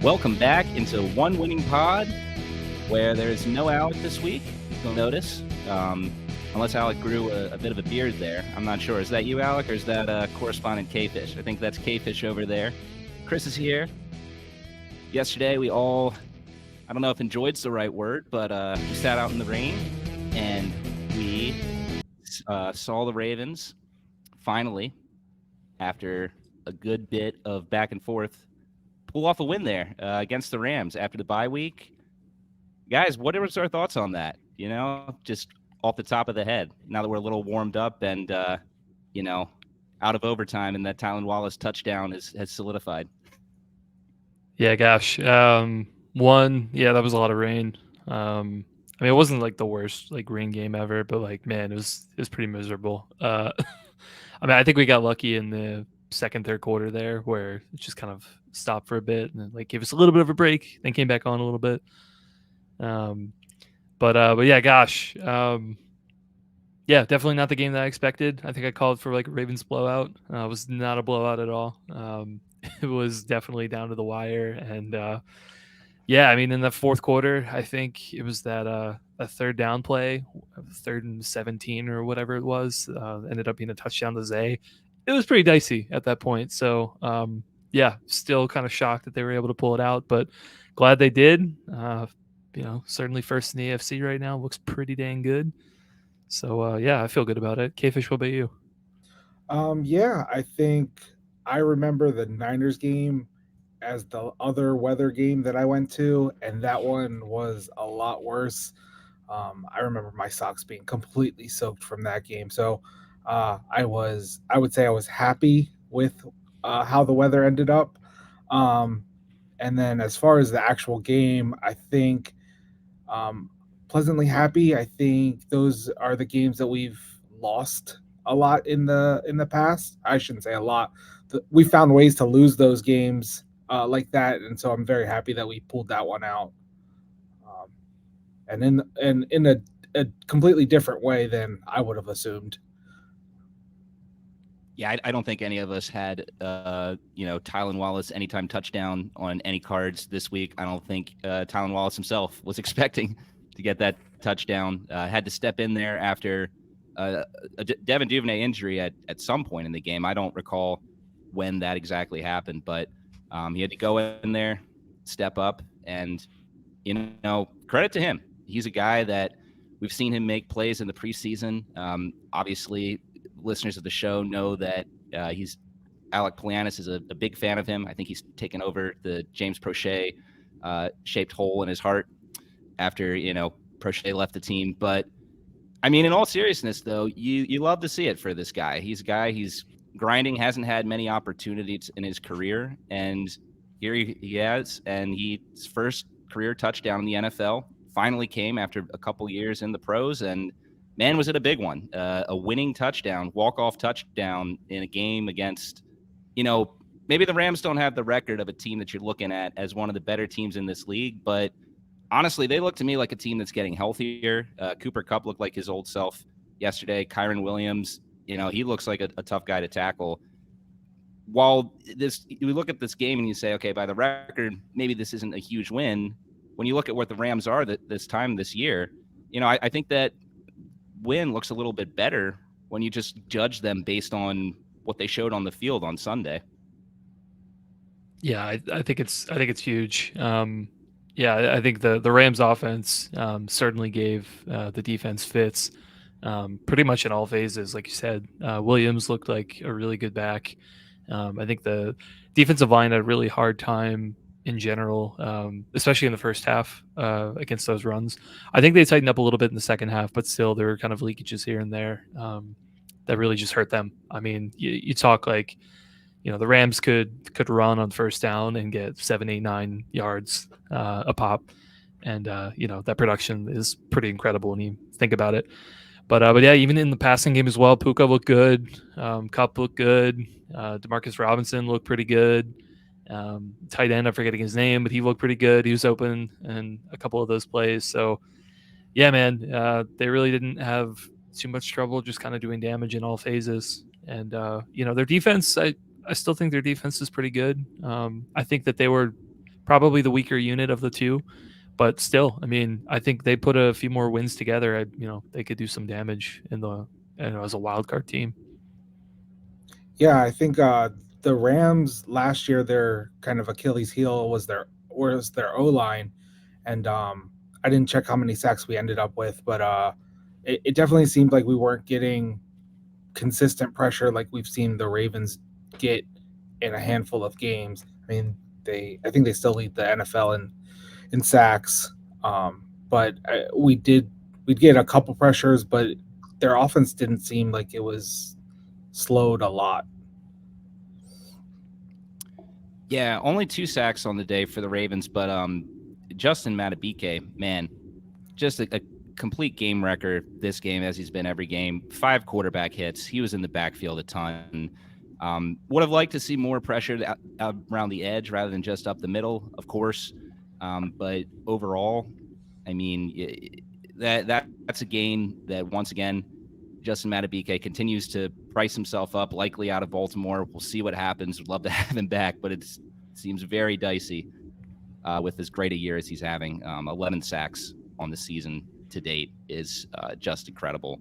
Welcome back into One Winning Pod, where there's no Alec this week. You'll notice, unless Alec grew a bit of a beard there. I'm not sure. Is that you, Alec, or is that correspondent K-Fish? I think that's K-Fish over there. Chris is here. Yesterday, we all, I don't know if enjoyed's the right word, but we sat out in the rain, and we saw the Ravens, finally, after a good bit of back and forth, pull off a win there against the Rams after the bye week. Guys, what are our thoughts on that? Just off the top of the head, now that we're a little warmed up and, out of overtime and that Tylan Wallace touchdown has solidified. Yeah, gosh. That was a lot of rain. It wasn't like the worst rain game ever, but man, it was pretty miserable. I think we got lucky in the second, third quarter there where it just kind of stopped for a bit and then gave us a little bit of a break, then came back on a little bit. But yeah, gosh. Yeah, definitely not the game that I expected. I think I called for a Ravens blowout. It was not a blowout at all. It was definitely down to the wire. And in the fourth quarter, I think it was that a third down play, 3rd and 17 or whatever it was, ended up being a touchdown to Zay. It was pretty dicey at that point. So, still kind of shocked that they were able to pull it out, but glad they did. Certainly first in the AFC right now. Looks pretty dang good. So, I feel good about it. K-Fish, what about you? I think I remember the Niners game as the other weather game that I went to, and that one was a lot worse. I remember my socks being completely soaked from that game. So I would say I was happy with how the weather ended up. And then as far as the actual game, I think pleasantly happy. I think those are the games that we've lost a lot in the past. I shouldn't say a lot. We found ways to lose those games like that, and so I'm very happy that we pulled that one out. And in a completely different way than I would have assumed. Yeah, I don't think any of us had, Tylan Wallace anytime touchdown on any cards this week. I don't think Tylan Wallace himself was expecting to get that touchdown. Had to step in there after a Devin Duvernay injury at some point in the game. I don't recall when that exactly happened, but he had to go in there, step up, and, credit to him. He's a guy that we've seen him make plays in the preseason. Obviously, listeners of the show know that Alec Polianis is a big fan of him. I think he's taken over the James Prochet shaped hole in his heart after, Prochet left the team. But in all seriousness, though, you love to see it for this guy. He's a guy, he's grinding, hasn't had many opportunities in his career. And here he has, and his first career touchdown in the NFL finally came after a couple years in the pros. And man, was it a big one. A winning touchdown, walk-off touchdown in a game against, maybe the Rams don't have the record of a team that you're looking at as one of the better teams in this league, but honestly, they look to me like a team that's getting healthier. Cooper Kupp looked like his old self yesterday. Kyron Williams, he looks like a tough guy to tackle. While we look at this game and you say, okay, by the record, maybe this isn't a huge win. When you look at what the Rams are this time this year, I think that win looks a little bit better when you just judge them based on what they showed on the field on Sunday. Yeah, I think it's huge. I think the Rams offense certainly gave the defense fits pretty much in all phases. Like you said, Williams looked like a really good back. I think the defensive line had a really hard time in general, especially in the first half against those runs. I think they tightened up a little bit in the second half, but still there were kind of leakages here and there that really just hurt them. You talk the Rams could run on first down and get 7, 8, 9 yards a pop, and that production is pretty incredible when you think about it. But yeah, even in the passing game as well, Puka looked good, Kupp looked good, Demarcus Robinson looked pretty good. Tight end, I'm forgetting his name, but he looked pretty good. He was open in a couple of those plays. So yeah, man, they really didn't have too much trouble just kind of doing damage in all phases. And their defense, I still think their defense is pretty good. I think that they were probably the weaker unit of the two. But still, I mean, I think they put a few more wins together. They could do some damage as a wild card team. Yeah, I think the Rams last year, their kind of Achilles heel was their O line, and I didn't check how many sacks we ended up with, but it definitely seemed like we weren't getting consistent pressure like we've seen the Ravens get in a handful of games. I mean, I think they still lead the NFL in sacks, but we'd get a couple pressures, but their offense didn't seem like it was slowed a lot. Yeah, only 2 sacks on the day for the Ravens, but Justin Matabike, man, just a complete game wrecker this game, as he's been every game. 5 quarterback hits. He was in the backfield a ton. Would have liked to see more pressure out around the edge rather than just up the middle, of course. But overall, I mean, that's a game that, once again, Justin Matabike continues to price himself up, likely out of Baltimore. We'll see what happens. Would love to have him back, but it seems very dicey with as great a year as he's having. 11 sacks on the season to date is just incredible.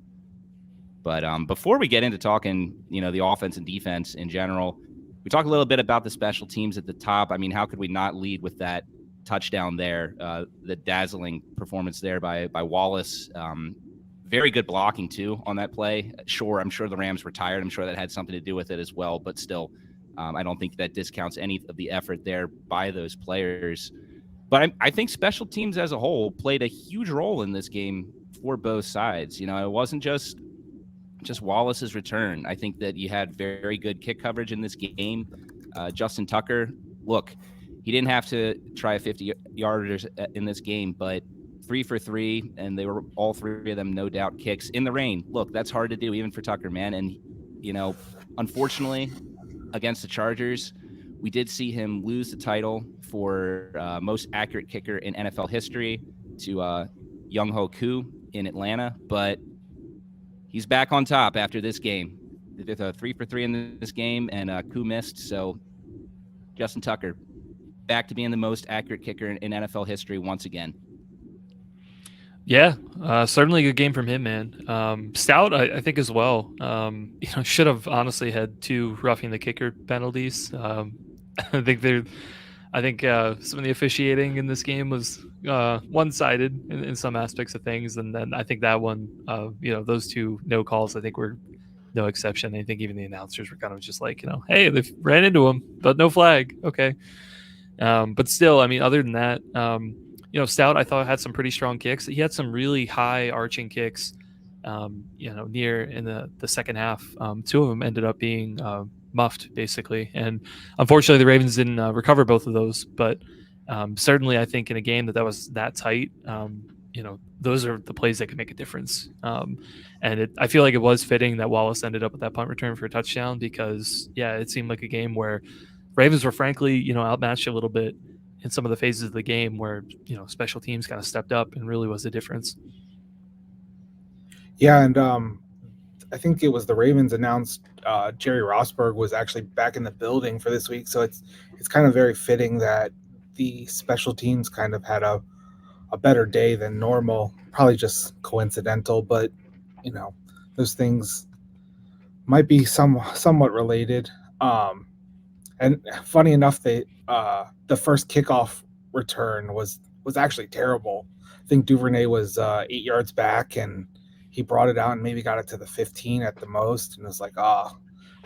But before we get into talking, the offense and defense in general, we talk a little bit about the special teams at the top. I mean, how could we not lead with that touchdown there? The dazzling performance there by Wallace. Very good blocking, too, on that play. Sure, I'm sure the Rams were tired. I'm sure that had something to do with it as well. But still, I don't think that discounts any of the effort there by those players. But I think special teams as a whole played a huge role in this game for both sides. It wasn't just Wallace's return. I think that you had very good kick coverage in this game. Justin Tucker, look, he didn't have to try a 50-yarder in this game, but 3 for 3, and they were all 3 of them, no doubt, kicks in the rain. Look, that's hard to do even for Tucker, man. And, unfortunately, against the Chargers, we did see him lose the title for most accurate kicker in NFL history to Young-Ho Koo in Atlanta, but he's back on top after this game. They did a 3 for 3 in this game, and Koo missed. So Justin Tucker back to being the most accurate kicker in NFL history once again. Yeah, certainly a good game from him, man. Stout, I think, as well. Should have honestly had 2 roughing the kicker penalties. I think some of the officiating in this game was one-sided in some aspects of things, and then I think that one, those 2 no calls, I think were no exception. I think even the announcers were kind of just like, hey, they ran into him, but no flag. Okay. But still, I mean, other than that, Stout, I thought, had some pretty strong kicks. He had some really high arching kicks, near in the second half. 2 of them ended up being muffed, basically. And unfortunately, the Ravens didn't recover both of those. But certainly, I think in a game that was that tight, those are the plays that can make a difference. And I feel like it was fitting that Wallace ended up with that punt return for a touchdown because, yeah, it seemed like a game where Ravens were frankly, outmatched a little bit in some of the phases of the game where, special teams kind of stepped up and really was the difference. Yeah, and I think it was the Ravens announced Jerry Rosberg was actually back in the building for this week, so it's kind of very fitting that the special teams kind of had a better day than normal. Probably just coincidental, but those things might be somewhat related. And funny enough, the first kickoff return was actually terrible. I think Duvernay was 8 yards back, and he brought it out and maybe got it to the 15 at the most, and it was like, I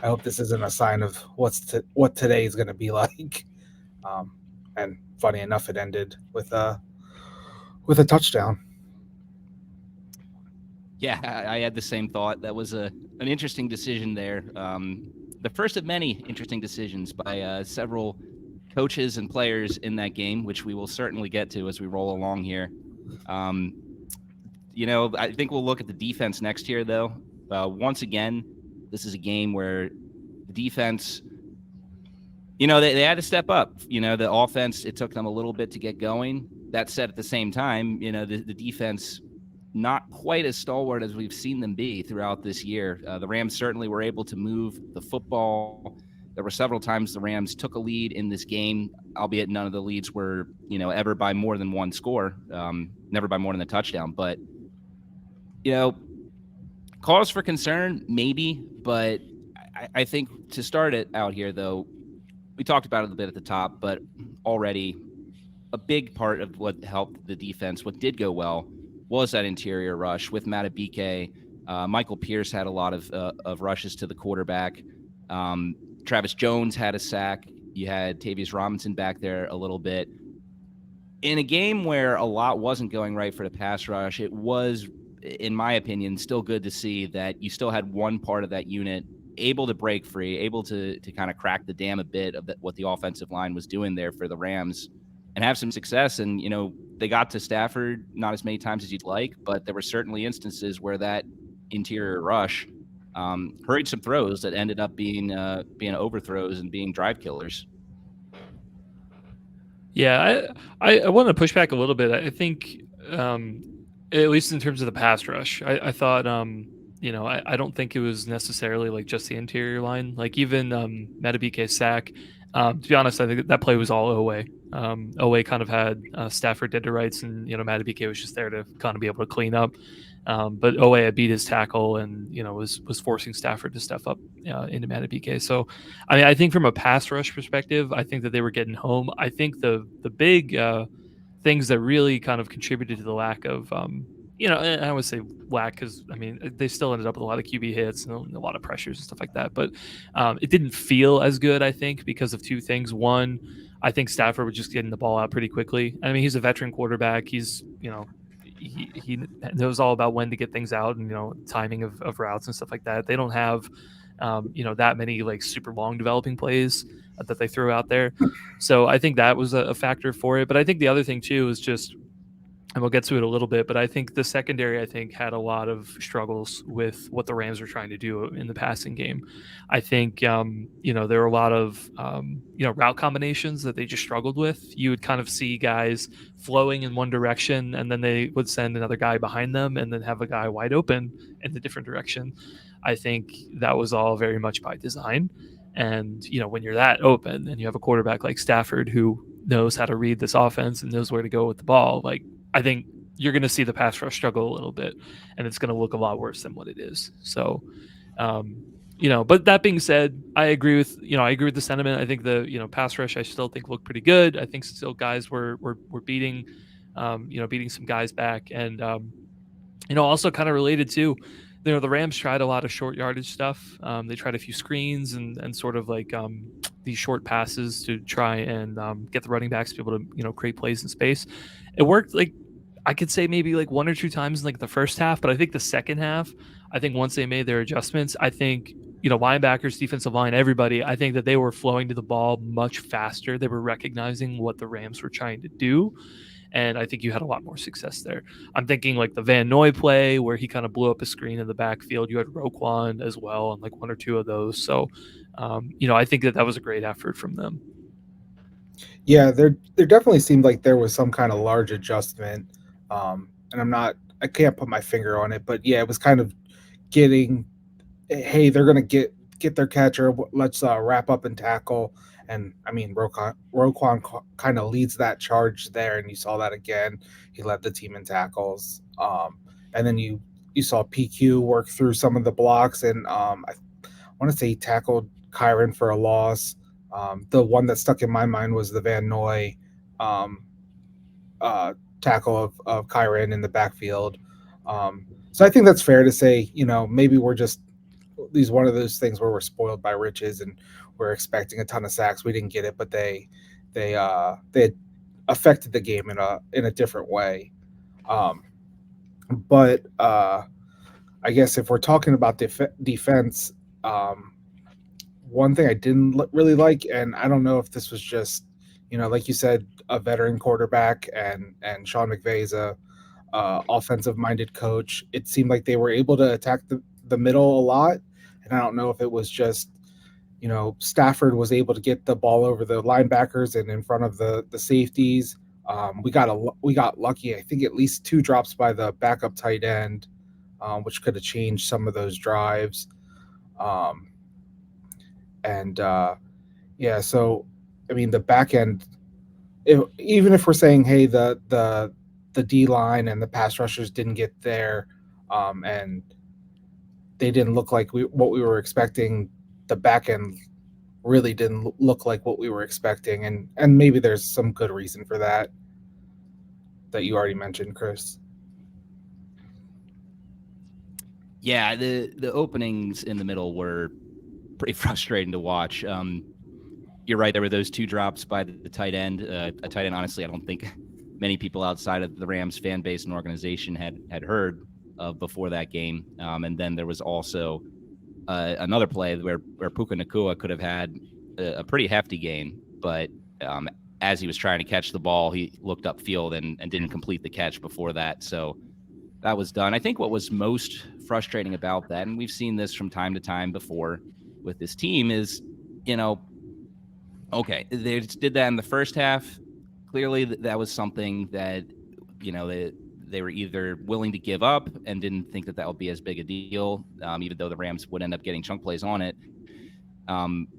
hope this isn't a sign of what today is going to be like. And funny enough, it ended with a touchdown. Yeah, I had the same thought. That was an interesting decision there. The first of many interesting decisions by several coaches and players in that game, which we will certainly get to as we roll along here. I think we'll look at the defense next year, though. Once again, this is a game where the defense, they had to step up. The offense, it took them a little bit to get going. That said, at the same time, the defense, not quite as stalwart as we've seen them be throughout this year. The Rams certainly were able to move the football There were several times the Rams took a lead in this game, albeit none of the leads were, ever by more than one score, never by more than a touchdown. But, cause for concern, maybe. But I think to start it out here, though, we talked about it a bit at the top, but already a big part of what helped the defense, what did go well, was that interior rush with Matabike. Michael Pierce had a lot of rushes to the quarterback. Travis Jones had a sack. You had Tavius Robinson back there a little bit. In a game where a lot wasn't going right for the pass rush, it was, in my opinion, still good to see that you still had one part of that unit able to break free, able to kind of crack the dam a bit of what the offensive line was doing there for the Rams and have some success. And, they got to Stafford not as many times as you'd like, but there were certainly instances where that interior rush hurried some throws that ended up being overthrows and being drive killers. Yeah, I want to push back a little bit. I think, at least in terms of the pass rush, I thought, I don't think it was necessarily like just the interior line. Like even Matabike's sack, to be honest, I think that play was all Owe. Owe kind of had Stafford dead to rights, and Matabike was just there to kind of be able to clean up. But Owe had beat his tackle and was forcing Stafford to step up into Matabike. So, I mean, I think from a pass rush perspective, I think that they were getting home. I think the big things that really kind of contributed to the lack of and I would say lack because I mean they still ended up with a lot of QB hits and a lot of pressures and stuff like that, but it didn't feel as good, I think, because of two things. One, I think Stafford was just getting the ball out pretty quickly. I mean, he's a veteran quarterback. He's he knows all about when to get things out and timing of routes and stuff like that. They don't have that many like super long developing plays that they throw out there. So I think that was a factor for it. But I think the other thing too is just, and we'll get to it a little bit, but I think the secondary, had a lot of struggles with what the Rams were trying to do in the passing game. I think, there were a lot of, route combinations that they just struggled with. You would kind of see guys flowing in one direction, and then they would send another guy behind them and then have a guy wide open in the different direction. I think that was all very much by design. And, when you're that open and you have a quarterback like Stafford who knows how to read this offense and knows where to go with the ball, like, I think you're going to see the pass rush struggle a little bit, and it's going to look a lot worse than what it is. So, but that being said, I agree with the sentiment. I think the, pass rush, I still think looked pretty good. I think still guys were beating, beating some guys back. And, also kind of related to, the Rams tried a lot of short yardage stuff. They tried a few screens and sort of like these short passes to try and get the running backs to be able to, create plays in space. It worked, like, I could say maybe like one or two times in like the first half, but I think the second half, I think once they made their adjustments, I think, linebackers, defensive line, everybody, I think that they were flowing to the ball much faster. They were recognizing what the Rams were trying to do. And I think you had a lot more success there. I'm thinking like the Van Noy play where he kind of blew up a screen in the backfield. You had Roquan as well on like one or two of those. So, I think that was a great effort from them. Yeah, there definitely seemed like there was some kind of large adjustment. And I can't put my finger on it, but yeah, it was kind of getting, hey, they're going to get their catcher. Let's wrap up and tackle. And I mean, Roquan kind of leads that charge there, and you saw that again. He led the team in tackles. And then you saw PQ work through some of the blocks, and I want to say he tackled Kyren for a loss. The one that stuck in my mind was the Van Noy tackle of Kyren in the backfield. So I think that's fair to say, maybe we're just one of those things where we're spoiled by riches and we're expecting a ton of sacks. We didn't get it, but they affected the game in a different way. But I guess if we're talking about defense, one thing I didn't really like, and I don't know if this was just, like you said, a veteran quarterback and Sean McVay is a offensive-minded coach. It seemed like they were able to attack the middle a lot, and I don't know if it was just, Stafford was able to get the ball over the linebackers and in front of the safeties. We got lucky. I think at least 2 drops by the backup tight end, which could have changed some of those drives. And Yeah, so I mean the back end, even if we're saying, hey, the D line and the pass rushers didn't get there, and they didn't look like what we were expecting. The back end really didn't look like what we were expecting, and maybe there's some good reason for that you already mentioned, Chris. Yeah, the openings in the middle were pretty frustrating to watch. You're right. There were those two drops by the tight end. A tight end, honestly, I don't think many people outside of the Rams fan base and organization had heard of before that game. And then there was also another play where Puka Nakua could have had a pretty hefty gain, but um, as he was trying to catch the ball, he looked upfield and didn't complete the catch before that. So that was done. I think what was most frustrating about that, and we've seen this from time to time before with this team, is, you know, okay, they just did that in the first half. Clearly, that was something that, they were either willing to give up and didn't think that that would be as big a deal, even though the Rams would end up getting chunk plays on it,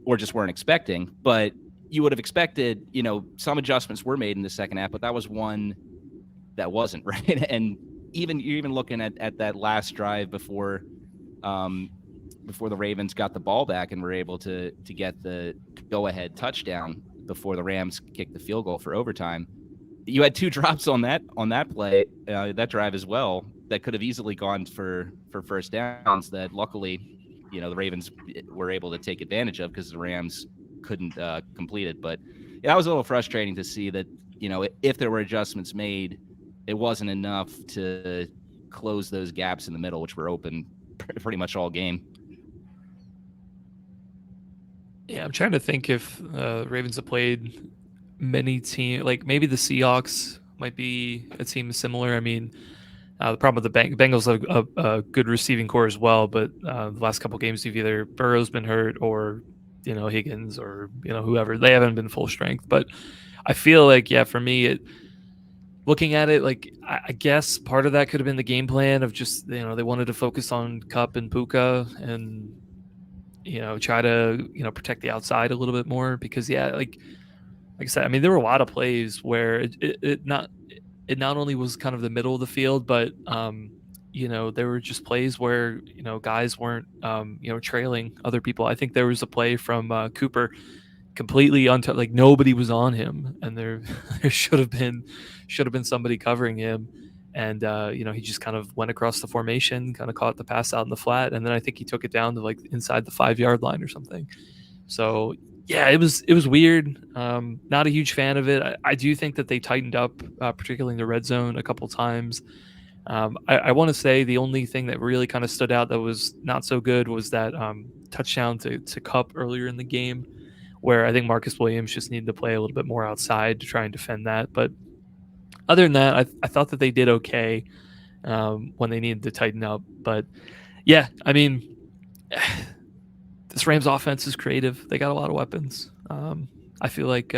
or just weren't expecting. But you would have expected, some adjustments were made in the second half, but that was one that wasn't, right. And you're even looking at that last drive before the Ravens got the ball back and were able to get the go-ahead touchdown before the Rams kicked the field goal for overtime. You had two drops on that play, that drive as well, that could have easily gone for first downs that luckily, the Ravens were able to take advantage of because the Rams couldn't complete it. But yeah, that was a little frustrating to see that, if there were adjustments made, it wasn't enough to close those gaps in the middle, which were open pretty much all game. Yeah, I'm trying to think if Ravens have played many teams. Like maybe the Seahawks might be a team similar. I mean, the problem with the Bengals have a good receiving core as well, but the last couple games, you've either Burrow's been hurt or Higgins or whoever. They haven't been full strength. But I feel like, yeah, for me, looking at it, like I guess part of that could have been the game plan of just they wanted to focus on Cup and Puka and try to protect the outside a little bit more because like I said, I mean there were a lot of plays where it not only was kind of the middle of the field, but there were just plays where guys weren't trailing other people. I think there was a play from Cooper completely untouched, like nobody was on him, and there there should have been somebody covering him, and he just kind of went across the formation, kind of caught the pass out in the flat, and then I think he took it down to like inside the 5-yard line or something. So yeah, it was weird. Not a huge fan of it. I do think that they tightened up, particularly in the red zone, a couple times. I want to say the only thing that really kind of stood out that was not so good was that touchdown to Cup earlier in the game, where I think Marcus Williams just needed to play a little bit more outside to try and defend that. But other than that, I thought that they did okay when they needed to tighten up. But yeah, I mean, this Rams offense is creative. They got a lot of weapons. I feel like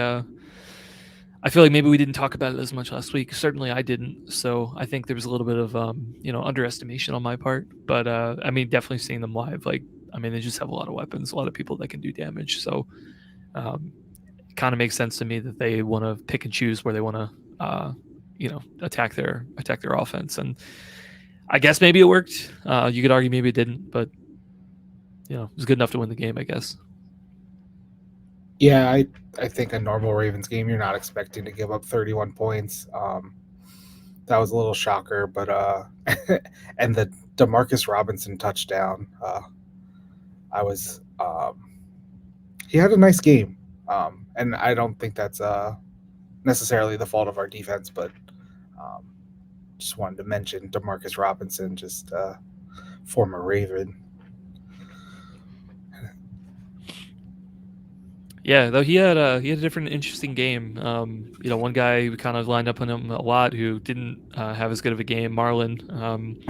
maybe we didn't talk about it as much last week. Certainly, I didn't. So I think there was a little bit of underestimation on my part. But I mean, definitely seeing them live, like I mean, they just have a lot of weapons, a lot of people that can do damage. So it kind of makes sense to me that they want to pick and choose where they want to attack their offense. And I guess maybe it worked. You could argue maybe it didn't, but it was good enough to win the game, I guess. Yeah, I think a normal Ravens game, you're not expecting to give up 31 points. That was a little shocker, but and the Demarcus Robinson touchdown, I was he had a nice game, and I don't think that's necessarily the fault of our defense, but just wanted to mention Demarcus Robinson, just former Raven. Yeah, though he had a different interesting game. One guy we kind of lined up on him a lot who didn't have as good of a game, Marlon.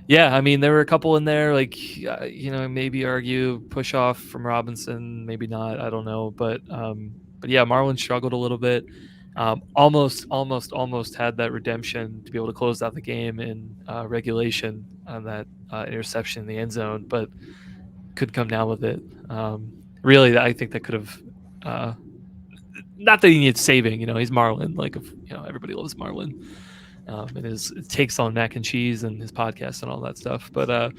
Yeah, I mean there were a couple in there, like maybe argue push off from Robinson, maybe not, I don't know, but yeah, Marlon struggled a little bit. Almost had that redemption to be able to close out the game in regulation on that interception in the end zone, but could come down with it. Really, I think that could have not that he needs saving. He's Marlon. Like, everybody loves Marlon, and his takes on mac and cheese and his podcast and all that stuff. But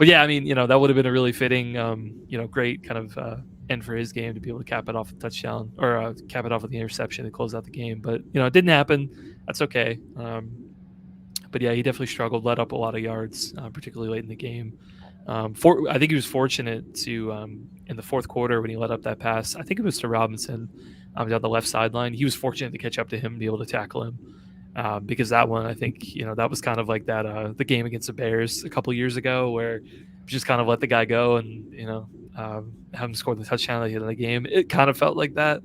yeah, I mean, that would have been a really fitting, great kind of end for his game to be able to cap it off a touchdown or cap it off with the interception and close out the game. But it didn't happen. That's okay. But yeah, he definitely struggled, let up a lot of yards, particularly late in the game. I think he was fortunate to in the fourth quarter when he let up that pass. I think it was to Robinson down the left sideline. He was fortunate to catch up to him and be able to tackle him. Because that one, I think, that was kind of like that the game against the Bears a couple years ago, where just kind of let the guy go and have him score the touchdown at the end of the game. It kind of felt like that.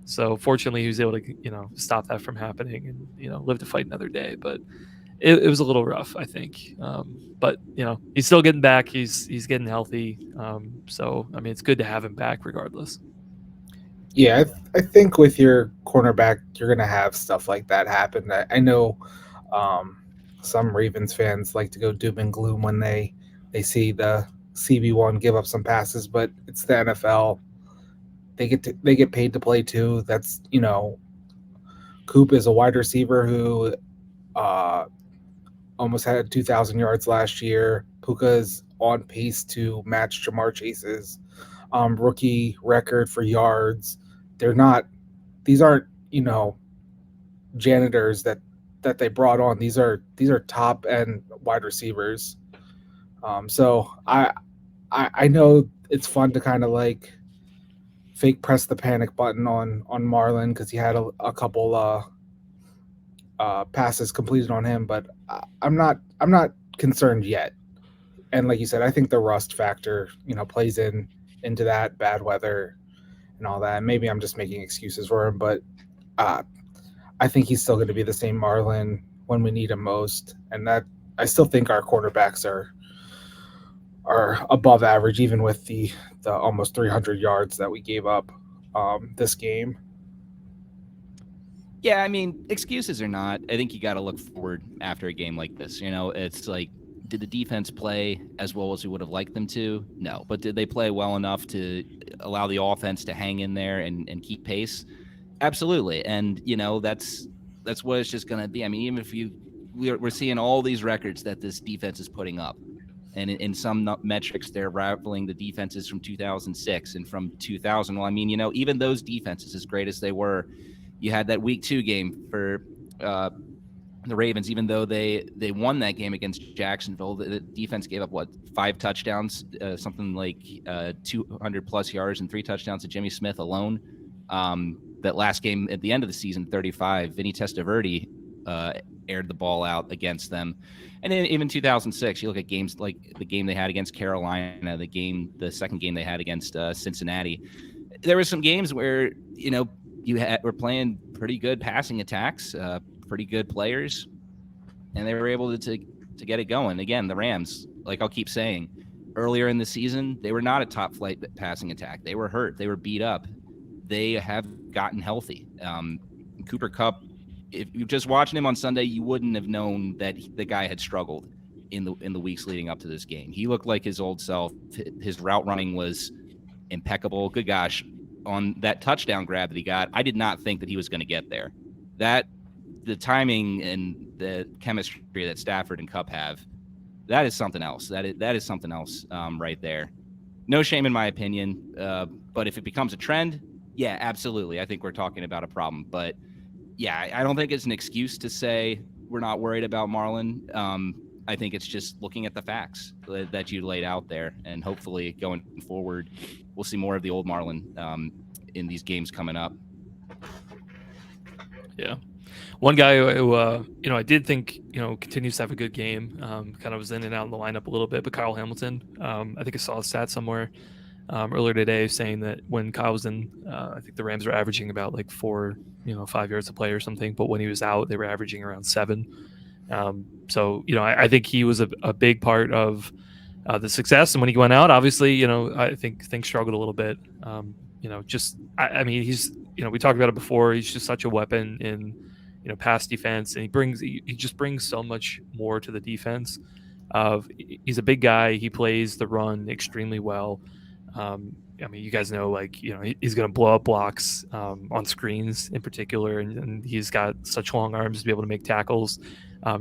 So fortunately, he was able to stop that from happening and live to fight another day. But it was a little rough, I think. But he's still getting back. He's getting healthy. So I mean, it's good to have him back regardless. Yeah, I think with your cornerback, you're going to have stuff like that happen. I know some Ravens fans like to go doom and gloom when they see the CB1 give up some passes, but it's the NFL. They get paid to play too. That's Coop is a wide receiver who almost had 2,000 yards last year. Puka's on pace to match Jamar Chase's rookie record for yards. These aren't janitors that they brought on. These are top end wide receivers. So I know it's fun to kind of like fake press the panic button on Marlon because he had a couple passes completed on him, but I'm not concerned yet. And like you said, I think the rust factor plays into that, bad weather and all that. Maybe I'm just making excuses for him, but I think he's still going to be the same Marlon when we need him most. And that I still think our quarterbacks are above average, even with the almost 300 yards that we gave up this game. Yeah, I mean, excuses or not, I think you got to look forward after a game like this. It's like, did the defense play as well as we would have liked them to? No. But did they play well enough to allow the offense to hang in there and keep pace? Absolutely. And, that's what it's just going to be. I mean, even if we're seeing all these records that this defense is putting up. And in some metrics, they're rivaling the defenses from 2006 and from 2000. Well, I mean, even those defenses, as great as they were, you had that week 2 game for the Ravens, even though they won that game against Jacksonville. The defense gave up 5 touchdowns, something like 200 plus yards and 3 touchdowns to Jimmy Smith alone. That last game at the end of the season, 35, Vinny Testaverde aired the ball out against them. And then even 2006, you look at games like the game they had against Carolina, the second game they had against Cincinnati. There were some games where we're playing pretty good passing attacks, pretty good players, and they were able to get it going. Again, the Rams, like I'll keep saying, earlier in the season, they were not a top flight passing attack. They were hurt. They were beat up. They have gotten healthy. Cooper Kupp, if you're just watching him on Sunday, you wouldn't have known that the guy had struggled in the weeks leading up to this game. He looked like his old self. His route running was impeccable. Good gosh, on that touchdown grab that he got, I did not think that he was going to get there. The timing and the chemistry that Stafford and Kupp have, that is something else. That is something else right there. No shame in my opinion, but if it becomes a trend, yeah, absolutely. I think we're talking about a problem. But yeah, I don't think it's an excuse to say we're not worried about Marlon. I think it's just looking at the facts that you laid out there, and hopefully going forward, we'll see more of the old Marlon in these games coming up. Yeah. One guy who, I did think, continues to have a good game, kind of was in and out in the lineup a little bit, but Kyle Hamilton, I think I saw a stat somewhere earlier today saying that when Kyle was in, I think the Rams were averaging about like 5 yards a play or something, but when he was out, they were averaging around 7. So, I think he was a big part of the success. And when he went out, obviously, I think things struggled a little bit. I mean, he's, we talked about it before. He's just such a weapon in, pass defense, and he just brings so much more to the defense. He's a big guy. He plays the run extremely well. I mean, you guys know, like, he's going to blow up blocks on screens in particular, and he's got such long arms to be able to make tackles,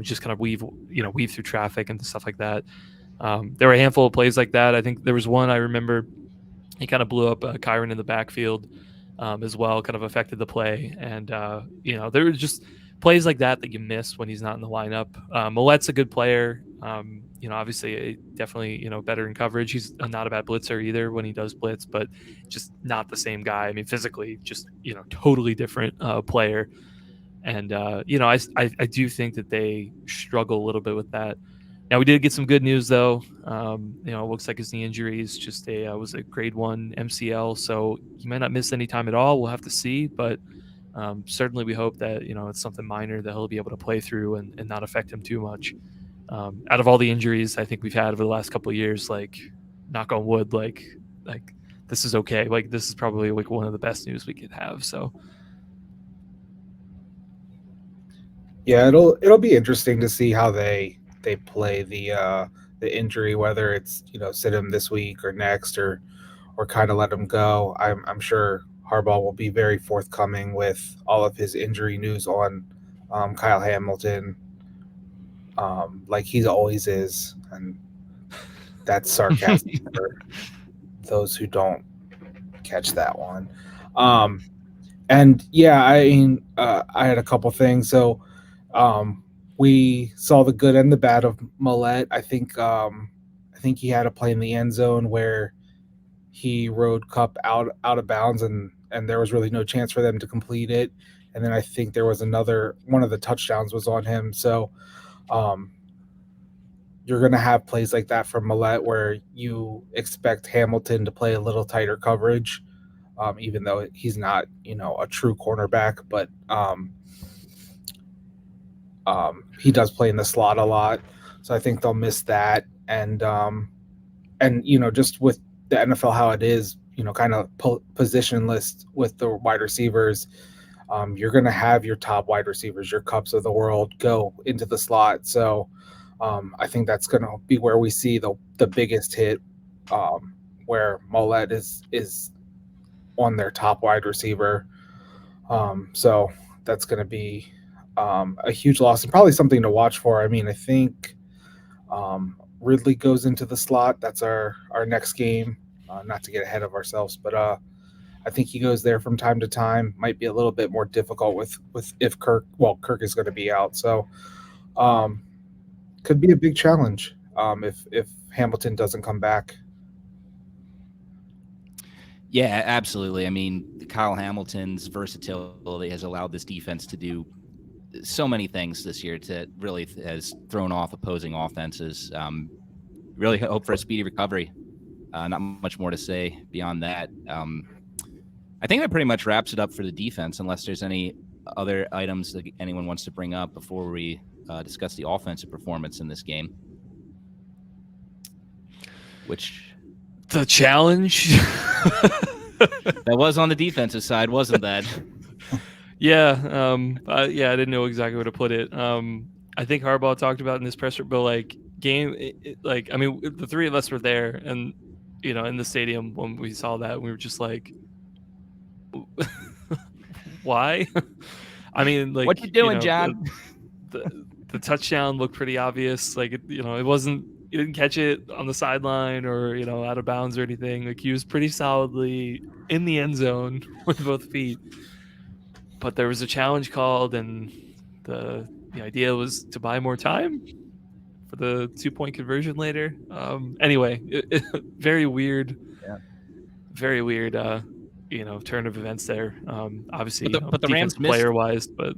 just kind of weave through traffic and stuff like that. There were a handful of plays like that. I think there was one I remember. He kind of blew up Kyron in the backfield as well, kind of affected the play. And, there were just plays like that you miss when he's not in the lineup. Millet's a good player. Obviously, definitely, better in coverage. He's not a bad blitzer either when he does blitz, but just not the same guy. I mean, physically, just, totally different player. And, I do think that they struggle a little bit with that. Now, we did get some good news, though. It looks like his knee injury is just was a grade 1 MCL, so he might not miss any time at all. We'll have to see, but certainly we hope that, it's something minor that he'll be able to play through and not affect him too much. Out of all the injuries I think we've had over the last couple of years, like, knock on wood, like this is okay. Like, this is probably like one of the best news we could have. So Yeah, it'll be interesting to see how they play the injury, whether it's sit him this week or next, or kind of let him go. I'm sure Harbaugh will be very forthcoming with all of his injury news on Kyle Hamilton, like he always is, and that's sarcasm for those who don't catch that one. And yeah, I mean, I had a couple things. So we saw the good and the bad of Millette. I think he had a play in the end zone where he rode Cup out of bounds, and there was really no chance for them to complete it. And then I think there was one of the touchdowns was on him. So you're going to have plays like that from Millette where you expect Hamilton to play a little tighter coverage, even though he's not, a true cornerback, but he does play in the slot a lot. So I think they'll miss that. And just with the NFL, how it is, kind of positionless with the wide receivers, you're going to have your top wide receivers, your Cups of the world, go into the slot. So I think that's going to be where we see the biggest hit, where Millette is on their top wide receiver. So that's going to be a huge loss and probably something to watch for. I mean, I think Ridley goes into the slot. That's our next game. Not to get ahead of ourselves, but I think he goes there from time to time. Might be a little bit more difficult with if Kirk is going to be out. So could be a big challenge if Hamilton doesn't come back. Yeah, absolutely. I mean, Kyle Hamilton's versatility has allowed this defense to do so many things this year that really has thrown off opposing offenses. Really hope for a speedy recovery. Not much more to say beyond that. I think that pretty much wraps it up for the defense, unless there's any other items that anyone wants to bring up before we discuss the offensive performance in this game. The challenge that was on the defensive side, wasn't that? Yeah. I didn't know exactly where to put it. I think Harbaugh talked about in this presser, but like the three of us were there, and in the stadium when we saw that, we were just like, why? I mean, like, what you doing, John? The touchdown looked pretty obvious. Like, it wasn't. He didn't catch it on the sideline or out of bounds or anything. Like, he was pretty solidly in the end zone with both feet. But there was a challenge called, and the idea was to buy more time for the 2-point conversion later. Anyway, very weird. Yeah. Very weird. Turn of events there. Obviously, but the Rams missed player wise, but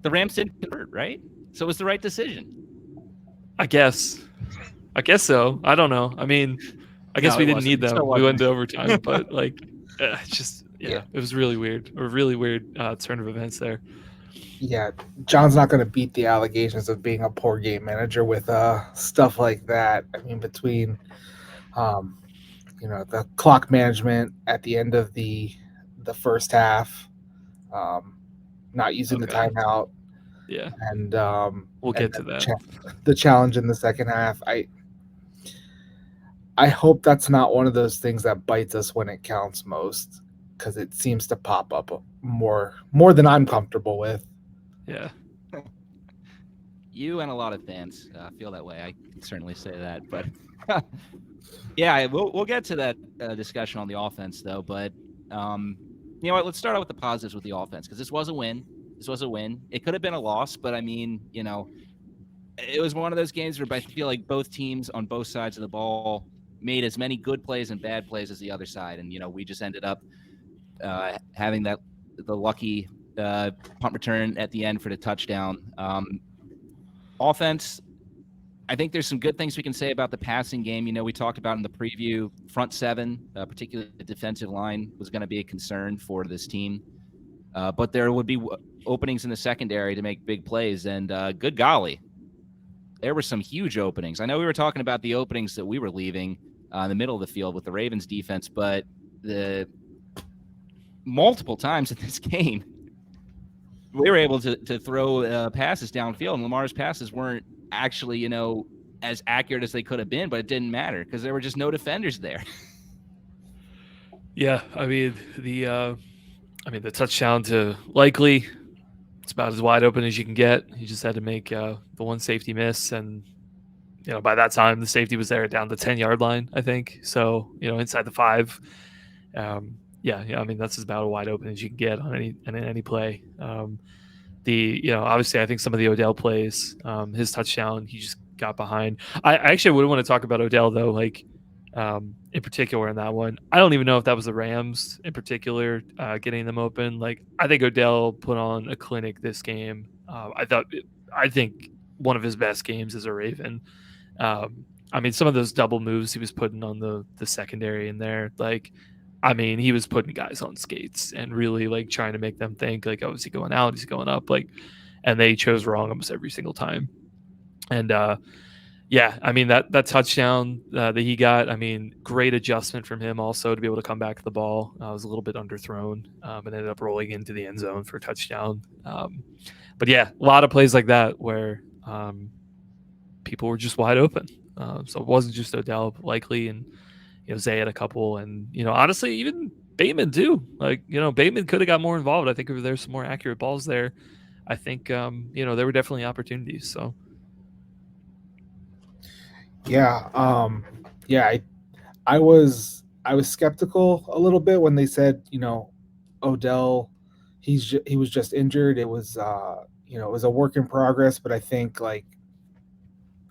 the Rams didn't convert, right? So it was the right decision. I guess so. I don't know. I mean, I guess we didn't need them. We went to overtime, but like, it was really weird. A really weird turn of events there. Yeah, John's not going to beat the allegations of being a poor game manager with stuff like that. I mean, between the clock management at the end of the first half, not using the timeout. Yeah, and we'll get to that. The challenge in the second half. I hope that's not one of those things that bites us when it counts most, because it seems to pop up more than I'm comfortable with. Yeah. You and a lot of fans feel that way. I can certainly say that. But yeah, we'll get to that discussion on the offense though. But you know what? Let's start out with the positives with the offense, because this was a win. This was a win. It could have been a loss, but I mean, you know, it was one of those games where I feel like both teams on both sides of the ball made as many good plays and bad plays as the other side, and you know, we just ended up having the lucky punt return at the end for the touchdown. Offense, I think there's some good things we can say about the passing game. You know, we talked about in the preview, front seven, particularly the defensive line, was going to be a concern for this team. But there would be openings in the secondary to make big plays. And good golly, there were some huge openings. I know we were talking about the openings that we were leaving in the middle of the field with the Ravens defense, but the multiple times in this game, we were able to throw passes downfield, and Lamar's passes weren't actually, you know, as accurate as they could have been, but it didn't matter because there were just no defenders there. Yeah, I mean the touchdown to Likely, it's about as wide open as you can get. He just had to make the one safety miss, and you know by that time the safety was there down the 10-yard line, I think. So you know inside the 5. Yeah, I mean that's about as wide open as you can get on any play. Obviously I think some of the Odell plays, his touchdown, he just got behind. I actually wouldn't want to talk about Odell though, like in particular in that one. I don't even know if that was the Rams in particular getting them open. Like I think Odell put on a clinic this game. I think one of his best games as a Raven. I mean, some of those double moves he was putting on the secondary in there, like, I mean, he was putting guys on skates and really like trying to make them think like, oh, is he going out? Is he going up? Like, and they chose wrong almost every single time. And yeah, I mean that touchdown that he got, I mean, great adjustment from him also to be able to come back to the ball. Was a little bit underthrown and ended up rolling into the end zone for a touchdown. But yeah, a lot of plays like that where people were just wide open. So it wasn't just Odell, Likely, and you know Zay had a couple, and you know honestly even Bateman too. Like you know Bateman could have got more involved. I think if there's some more accurate balls there, I think you know there were definitely opportunities. So Yeah, I was skeptical a little bit when they said, you know, Odell, he was just injured. It was you know, it was a work in progress, but I think like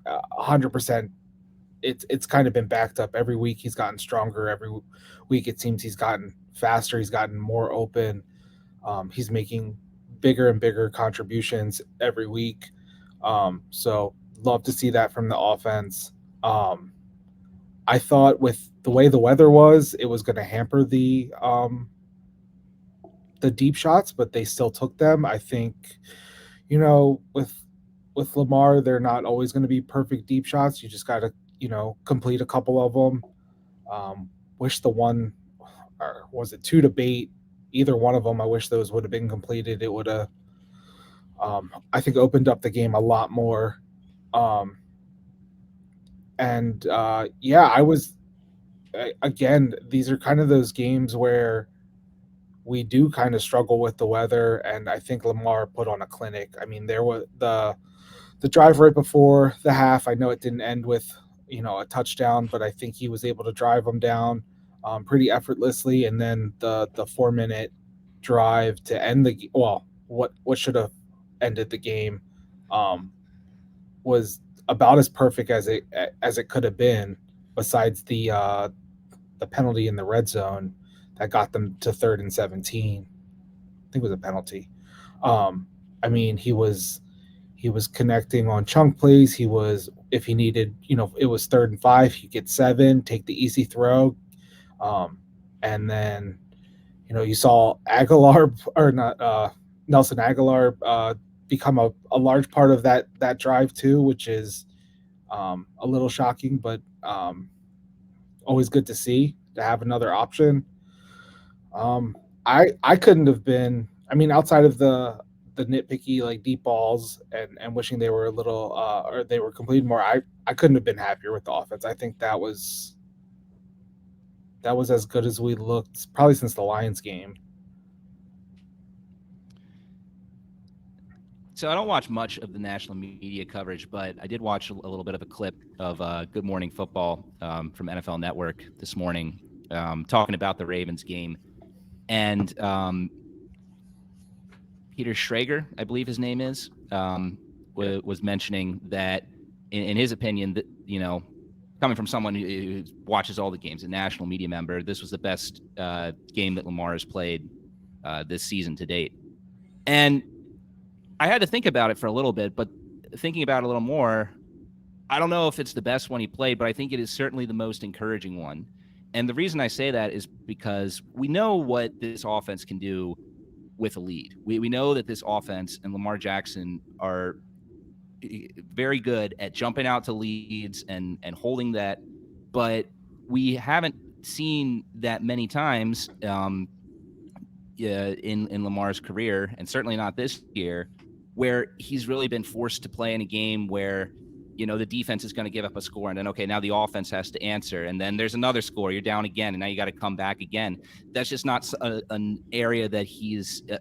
100%, it's kind of been backed up every week. He's gotten stronger every week. It seems he's gotten faster. He's gotten more open. He's making bigger and bigger contributions every week. So love to see that from the offense. I thought with the way the weather was, it was going to hamper the deep shots, but they still took them. I think, you know, with Lamar, they're not always going to be perfect deep shots. You just got to, you know, complete a couple of them. Wish the one, or was it two to bait? Either one of them, I wish those would have been completed. It would have, I think, opened up the game a lot more. Yeah, again, these are kind of those games where we do kind of struggle with the weather, and I think Lamar put on a clinic. I mean, there was the drive right before the half. I know it didn't end with, you know, a touchdown, but I think he was able to drive them down pretty effortlessly. And then the 4-minute drive to end what should have ended the game was about as perfect as it could have been, besides the penalty in the red zone that got them to 3rd and 17. I think it was a penalty. I mean, he was connecting on chunk plays. He was, if he needed, you know, it was 3rd and 5, he'd get 7, take the easy throw. And then, you know, you saw Aguilar, or not, Nelson Aguilar become a large part of that drive too, which is a little shocking, but always good to see, to have another option. I couldn't have been, I mean, outside of the nitpicky like deep balls and wishing they were a little or they were completed more, I couldn't have been happier with the offense. I think that was that was as good as we looked probably since the Lions game. So I don't watch much of the national media coverage, but I did watch a little bit of a clip of Good Morning Football from NFL Network this morning, talking about the Ravens game. And Peter Schrager, I believe his name is, was mentioning that, in his opinion, that, coming from someone who watches all the games, a national media member, this was the best game that Lamar has played this season to date. And I had to think about it for a little bit, but thinking about it a little more, I don't know if it's the best one he played, but I think it is certainly the most encouraging one. And the reason I say that is because we know what this offense can do with a lead. We know that this offense and Lamar Jackson are very good at jumping out to leads and holding that, but we haven't seen that many times in Lamar's career, and certainly not this year, where he's really been forced to play in a game where, the defense is going to give up a score, and then, okay, now the offense has to answer, and then there's another score, you're down again, and now you got to come back again. That's just not an area that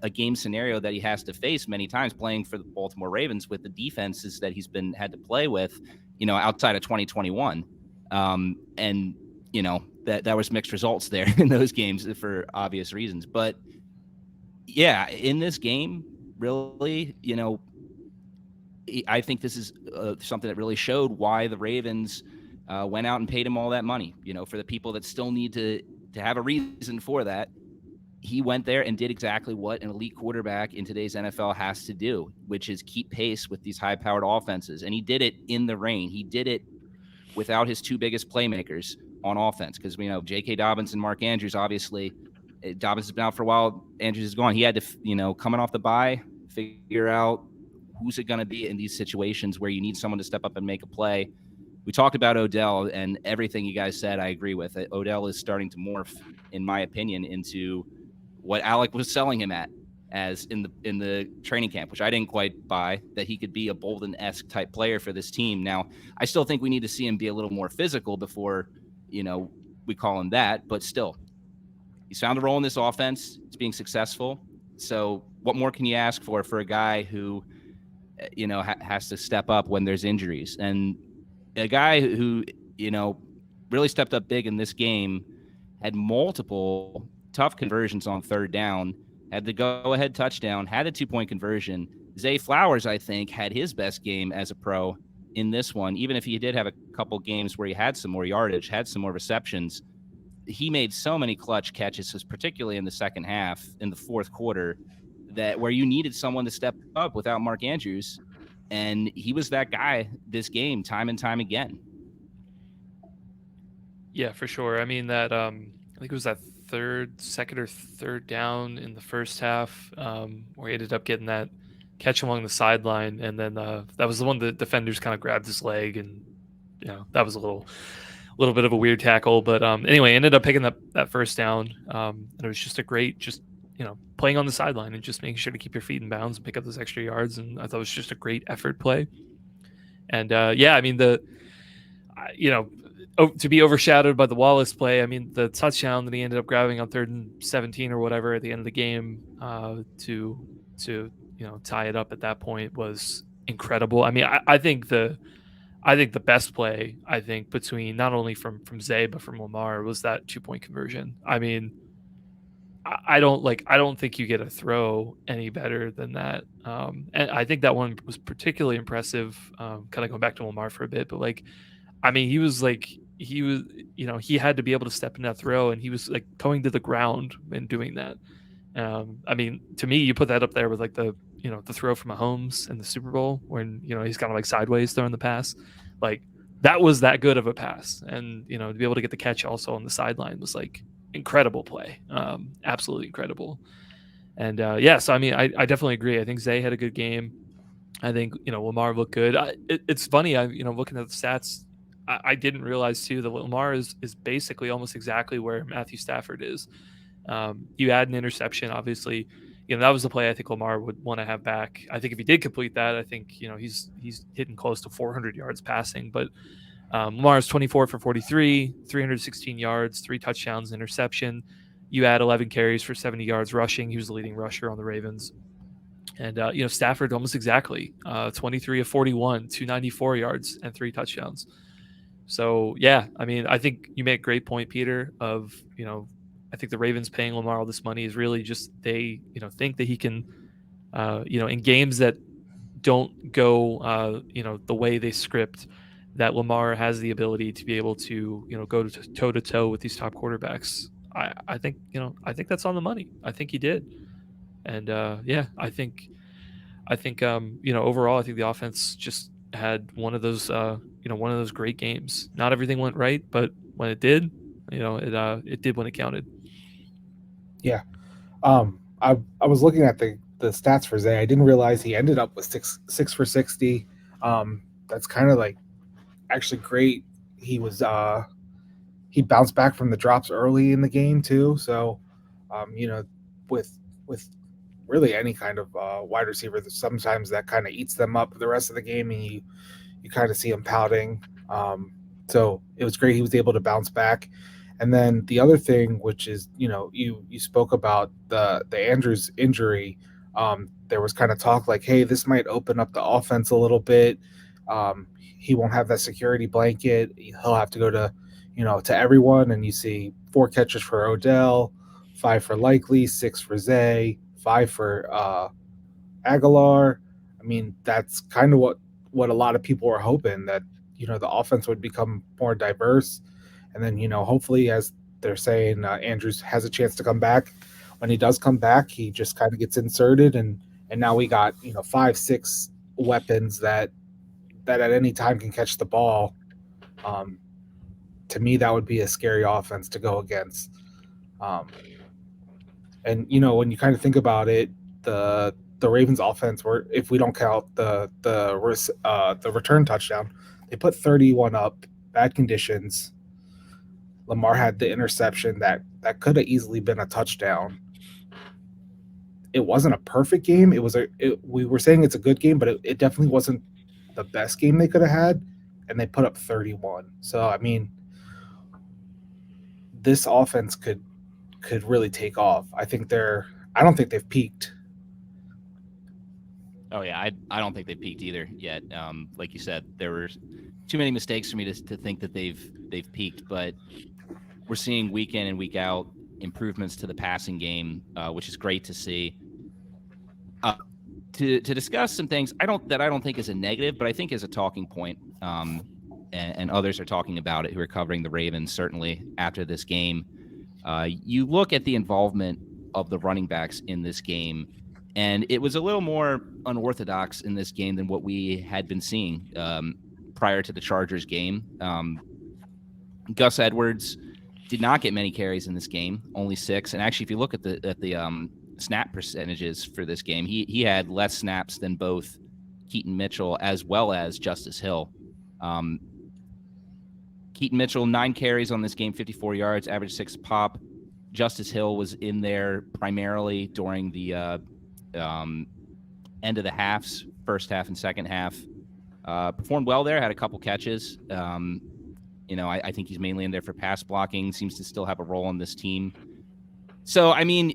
a game scenario that he has to face many times playing for the Baltimore Ravens with the defenses that he's had to play with, outside of 2021. And, that was mixed results there in those games for obvious reasons. But yeah, in this game, really, I think this is something that really showed why the Ravens went out and paid him all that money. For the people that still need to have a reason for that, he went there and did exactly what an elite quarterback in today's NFL has to do, which is keep pace with these high-powered offenses. And he did it in the rain. He did it without his two biggest playmakers on offense, because we know J.K. Dobbins and Mark Andrews, obviously. Dobbins has been out for a while. Andrews is gone. He had to, coming off the bye, figure out who's it going to be in these situations where you need someone to step up and make a play. We talked about Odell, and everything you guys said, I agree with it. Odell is starting to morph, in my opinion, into what Alec was selling him at as in the training camp, which I didn't quite buy, that he could be a Bolden-esque type player for this team. Now, I still think we need to see him be a little more physical before, we call him that, but still, he's found a role in this offense. It's being successful. So what more can you ask for a guy who, has to step up when there's injuries? And a guy who, really stepped up big in this game, had multiple tough conversions on third down, had the go-ahead touchdown, had a 2-point conversion. Zay Flowers, I think, had his best game as a pro in this one, even if he did have a couple games where he had some more yardage, had some more receptions. He made so many clutch catches, particularly in the second half, in the fourth quarter, that where you needed someone to step up without Mark Andrews. And he was that guy this game, time and time again. Yeah, for sure. I mean, that I think it was that second or third down in the first half, where he ended up getting that catch along the sideline, and then that was the one the defenders kind of grabbed his leg, and that was a little bit of a weird tackle. But anyway, ended up picking that first down, and it was just a great, playing on the sideline and just making sure to keep your feet in bounds and pick up those extra yards. And I thought it was just a great effort play. And I mean, to be overshadowed by the Wallace play, I mean, the touchdown that he ended up grabbing on 3rd and 17 or whatever at the end of the game to tie it up at that point was incredible. I mean, I think the best play, between not only from Zay but from Lamar, was that 2-point conversion. I mean, I don't think you get a throw any better than that. And I think that one was particularly impressive. Kind of going back to Lamar for a bit, but I mean, he was, he had to be able to step in that throw, and he was going to the ground and doing that. I mean, to me, you put that up there with the throw from Mahomes in the Super Bowl when, he's kind of sideways throwing the pass. That was that good of a pass. And, to be able to get the catch also on the sideline was incredible play. Absolutely incredible. And so, I mean, I definitely agree. I think Zay had a good game. I think, Lamar looked good. It's funny, looking at the stats, I didn't realize too that Lamar is basically almost exactly where Matthew Stafford is. You add an interception, obviously, that was the play I think Lamar would want to have back. I think if he did complete that, I think, he's hitting close to 400 yards passing. But Lamar's 24 for 43, 316 yards, 3 touchdowns, interception. You add 11 carries for 70 yards rushing. He was the leading rusher on the Ravens. And, Stafford almost exactly 23 of 41, 294 yards, and 3 touchdowns. So, yeah, I mean, I think you make a great point, Peter, of, I think the Ravens paying Lamar all this money is really just they, think that he can, in games that don't go, the way they script, that Lamar has the ability to be able to, go toe to toe with these top quarterbacks. I think, I think that's on the money. I think he did. And, overall, I think the offense just had one of those great games. Not everything went right, but when it did, it did when it counted. Yeah. I was looking at the stats for Zay. I didn't realize he ended up with six for 60. That's kind of like actually great. He was he bounced back from the drops early in the game too. So, with really any kind of wide receiver, sometimes that kind of eats them up the rest of the game, and you kind of see him pouting. So it was great he was able to bounce back. And then the other thing, which is, you spoke about the Andrews injury. There was kind of talk like, hey, this might open up the offense a little bit. He won't have that security blanket. He'll have to go to, to everyone. And you see 4 catches for Odell, 5 for Likely, 6 for Zay, 5 for Aguilar. I mean, that's kind of what a lot of people were hoping, that, the offense would become more diverse. And then, hopefully, as they're saying, Andrews has a chance to come back. When he does come back, he just kind of gets inserted, and now we got 5-6 weapons that at any time can catch the ball. To me, that would be a scary offense to go against. And when you kind of think about it, the Ravens offense, were, if we don't count the return touchdown, they put 31 up, bad conditions. Lamar had the interception that could have easily been a touchdown. It wasn't a perfect game. We were saying it's a good game, but it definitely wasn't the best game they could have had, and they put up 31. So, I mean, this offense could really take off. I don't think they've peaked. Oh yeah, I don't think they've peaked either yet. Like you said, there were too many mistakes for me to think that they've peaked, but we're seeing week in and week out improvements to the passing game, which is great to see. To discuss some things I don't think is a negative, but I think is a talking point, and others are talking about it who are covering the Ravens certainly after this game. You look at the involvement of the running backs in this game, and it was a little more unorthodox in this game than what we had been seeing prior to the Chargers game. Gus Edwards did not get many carries in this game, only 6. And actually, if you look at the snap percentages for this game, he had less snaps than both Keaton Mitchell as well as Justice Hill. Keaton Mitchell, 9 carries on this game, 54 yards, average 6 pop. Justice Hill was in there primarily during the end of the halves, first half and second half. Performed well there, had a couple catches. I think he's mainly in there for pass blocking, seems to still have a role on this team. So, I mean,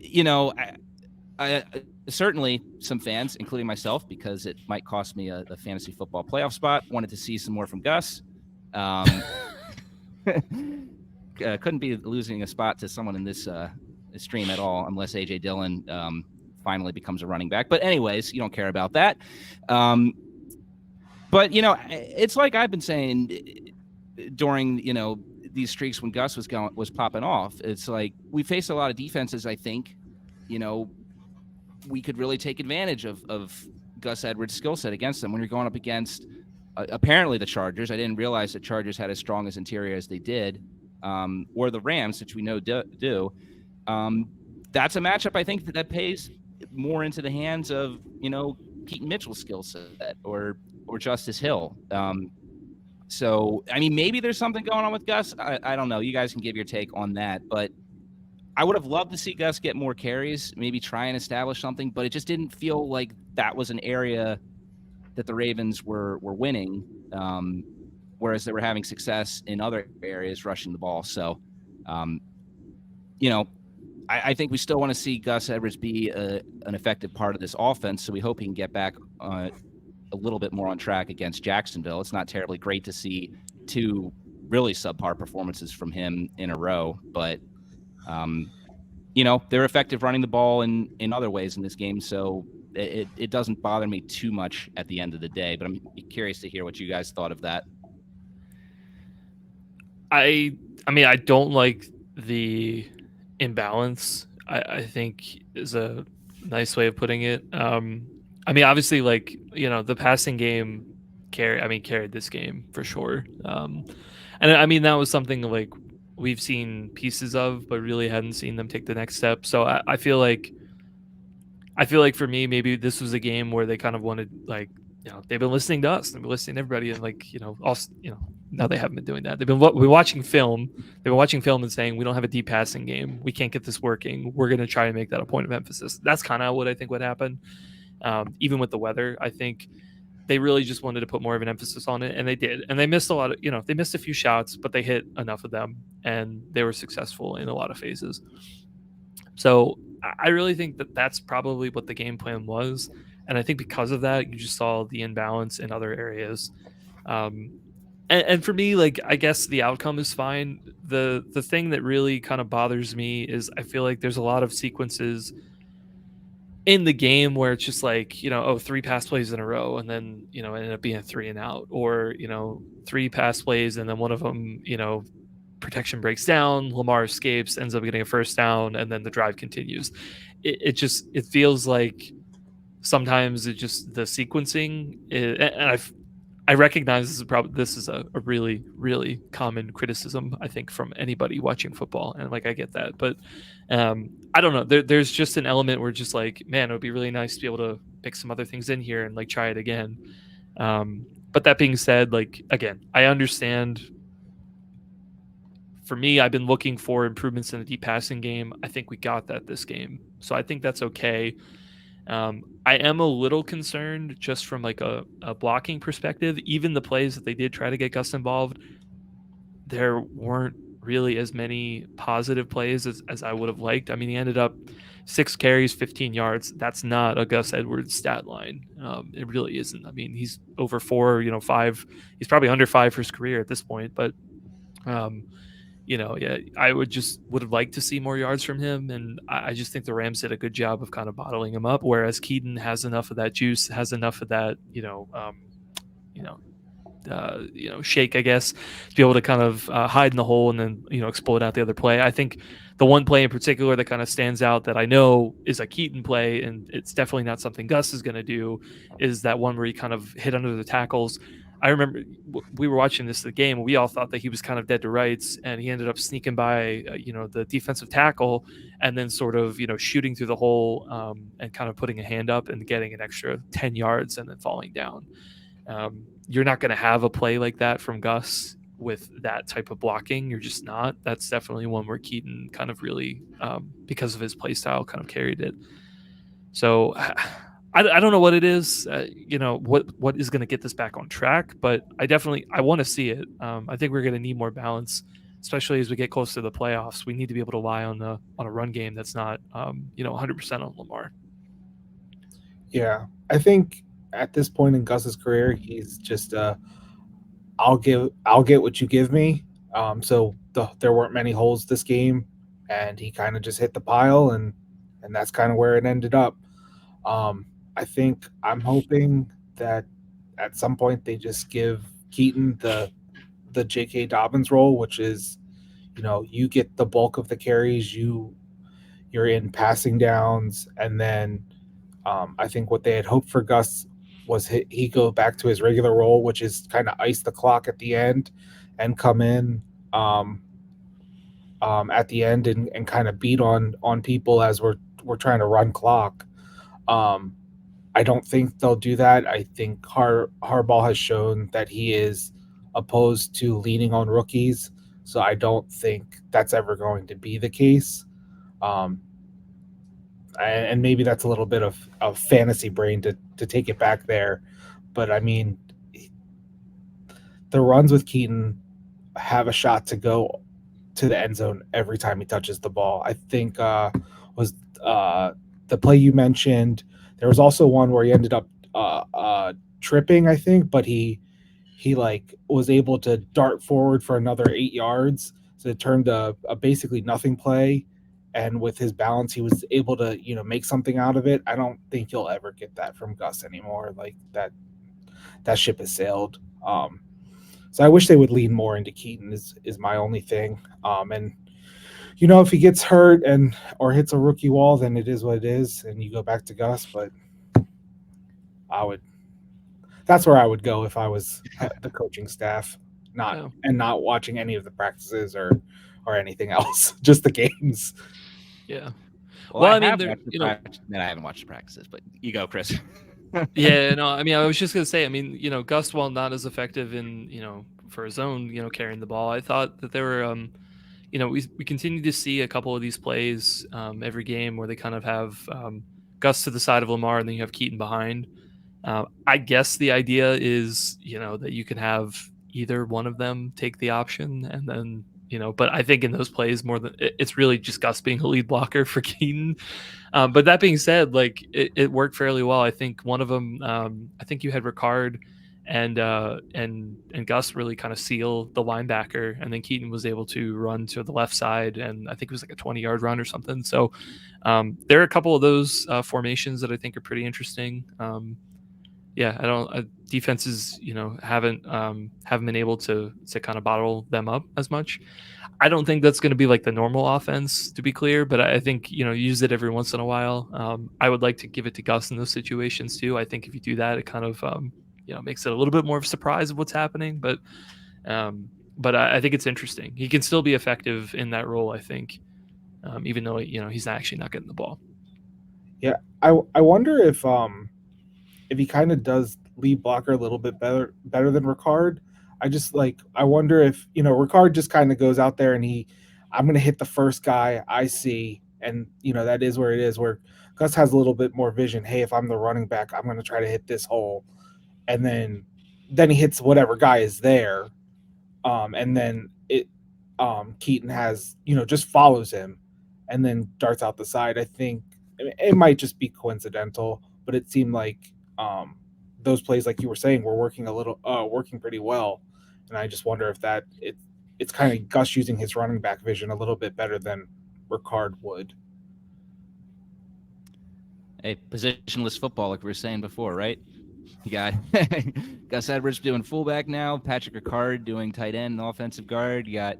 I certainly some fans, including myself, because it might cost me a fantasy football playoff spot, wanted to see some more from Gus. Couldn't be losing a spot to someone in this stream at all, unless A.J. Dillon finally becomes a running back. But anyways, you don't care about that. But, it's like I've been saying during, these streaks when Gus was popping off. It's like we faced a lot of defenses, I think, we could really take advantage of Gus Edwards' skill set against them when you're going up against apparently the Chargers. I didn't realize the Chargers had as strong as interior as they did, or the Rams, which we know do. That's a matchup I think that pays more into the hands of, Keaton Mitchell's skill set or Justice Hill. So, I mean, maybe there's something going on with Gus. I don't know. You guys can give your take on that. But I would have loved to see Gus get more carries, maybe try and establish something. But it just didn't feel like that was an area that the Ravens were winning. whereas they were having success in other areas rushing the ball. So, I think we still want to see Gus Edwards be an effective part of this offense. So we hope he can get back a little bit more on track against Jacksonville. It's not terribly great to see two really subpar performances from him in a row, but they're effective running the ball in other ways in this game. So it doesn't bother me too much at the end of the day, but I'm curious to hear what you guys thought of that. I mean, I don't like the imbalance. I think is a nice way of putting it. I mean, obviously, like, the passing game carried this game for sure. And I mean, that was something like we've seen pieces of, but really hadn't seen them take the next step. So I feel like for me, maybe this was a game where they kind of wanted, like, they've been listening to us, they've been listening to everybody, and like, also, now they haven't been doing that. They've been watching film. They've been watching film and saying, we don't have a deep passing game. We can't get this working. We're going to try and make that a point of emphasis. That's kind of what I think would happen. Even with the weather, I think they really just wanted to put more of an emphasis on it, and they did. And they missed a lot of, they missed a few shots, but they hit enough of them, and they were successful in a lot of phases. So I really think that that's probably what the game plan was. And I think because of that, you just saw the imbalance in other areas. And for me, like, I guess the outcome is fine. The thing that really kind of bothers me is I feel like there's a lot of sequences in the game where it's just like, 3 pass plays in a row, and then, ended up being a 3 and out, or, 3 pass plays, and then one of them, protection breaks down, Lamar escapes, ends up getting a first down, and then the drive continues. It feels like sometimes the sequencing and I recognize this is a really, really common criticism, I think, from anybody watching football, and like, I get that, but I don't know. There's just an element where just like, man, it would be really nice to be able to pick some other things in here and like try it again. But that being said, like, again, I understand. For me, I've been looking for improvements in the deep passing game. I think we got that this game, so I think that's okay. I am a little concerned just from like a blocking perspective. Even the plays that they did try to get Gus involved, there weren't really as many positive plays as I would have liked. I mean, he ended up 6 carries, 15 yards. That's not a Gus Edwards stat line. It really isn't. I mean, he's over 4, 5. He's probably under 5 for his career at this point, but yeah, I would have liked to see more yards from him, and I just think the Rams did a good job of kind of bottling him up. Whereas Keaton has enough of that juice, has enough of that, shake, I guess, to be able to kind of hide in the hole and then explode out the other play. I think the one play in particular that kind of stands out that I know is a Keaton play, and it's definitely not something Gus is going to do, is that one where he kind of hit under the tackles. I remember we were watching the game, and we all thought that he was kind of dead to rights, and he ended up sneaking by, the defensive tackle, and then sort of, shooting through the hole, and kind of putting a hand up and getting an extra 10 yards and then falling down. You're not going to have a play like that from Gus with that type of blocking. You're just not. That's definitely one where Keaton kind of really, because of his play style, kind of carried it. So I don't know what it is, what is going to get this back on track, but I want to see it. I think we're going to need more balance, especially as we get close to the playoffs. We need to be able to rely on a run game that's not, 100% on Lamar. Yeah, I think at this point in Gus's career, he's just I'll get what you give me. So there weren't many holes this game, and he kind of just hit the pile, and that's kind of where it ended up. I think I'm hoping that at some point they just give Keaton the J.K. Dobbins role, which is, you get the bulk of the carries, you're in passing downs, and then I think what they had hoped for Gus was he go back to his regular role, which is kind of ice the clock at the end and come in at the end and kind of beat on people as we're trying to run clock. I don't think they'll do that. I think Harbaugh has shown that he is opposed to leaning on rookies, so I don't think that's ever going to be the case. And maybe that's a little bit of fantasy brain to take it back there, but I mean, the runs with Keaton have a shot to go to the end zone every time he touches the ball. I think was uh, the play you mentioned. There was also one where he ended up tripping, I think, but he like was able to dart forward for another 8 yards. So it turned a basically nothing play. And with his balance, he was able to, make something out of it. I don't think you'll ever get that from Gus anymore. Like that ship has sailed. So I wish they would lean more into Keaton is my only thing. And if he gets hurt and or hits a rookie wall, then it is what it is, and you go back to Gus. But I would that's where I would go if I was the coaching staff, Yeah. not watching any of the practices or anything else, just the games. Yeah. Well, Well, I I mean, have there, watched the practice. Man, I haven't watched the practices, but you go, Chris. yeah, no, I mean, I was just gonna say, I mean, Gus, while not as effective in, for his own, carrying the ball, I thought that there were, we continue to see a couple of these plays every game where they kind of have Gus to the side of Lamar, and then you have Keaton behind. I guess the idea is, that you can have either one of them take the option, and then, but I think in those plays more than it's really just Gus being a lead blocker for Keaton. But that being said, like it worked fairly well. I think one of them, I think you had Ricard and Gus really kind of seal the linebacker, and then Keaton was able to run to the left side, and I think it was like a 20-yard run or something. So there are a couple of those formations that I think are pretty interesting. Yeah, I don't defenses, haven't been able to kind of bottle them up as much. I don't think that's going to be like the normal offense, to be clear, but I think, use it every once in a while. I would like to give it to Gus in those situations too. I think if you do that, it kind of, makes it a little bit more of a surprise of what's happening. But I think it's interesting. He can still be effective in that role, I think, even though, he's actually not getting the ball. Yeah, I wonder if he kind of does lead blocker a little bit better than Ricard. I wonder if Ricard just kind of goes out there and I'm gonna hit the first guy I see, and that is where it is. Where Gus has a little bit more vision. Hey, if I'm the running back, I'm gonna try to hit this hole, and then he hits whatever guy is there, and then Keaton has just follows him, and then darts out the side. I think it might just be coincidental, but it seemed like those plays, like you were saying, were working pretty well, and I just wonder if it's kind of Gus using his running back vision a little bit better than Ricard would. Hey, positionless football, like we were saying before, right? You got Gus Edwards doing fullback now, Patrick Ricard doing tight end and offensive guard. You got